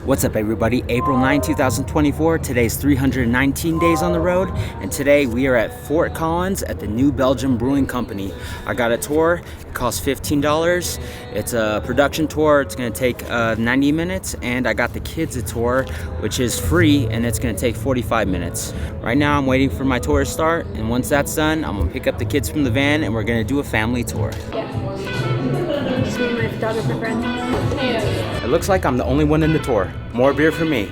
What's up, everybody? April 9, 2024. Today's 319 days on the road, and today we are at Fort Collins at the new Belgium Brewing Company. I got a tour. It costs $15. It's a production tour. It's going to take 90 minutes, and I got the kids a tour, which is free, and it's going to take 45 minutes. Right now, I'm waiting for my tour to start, and once that's done, I'm going to pick up the kids from the van, and we're going to do a family tour. Just me and my photographer friend. It looks like I'm the only one in the tour. More beer for me.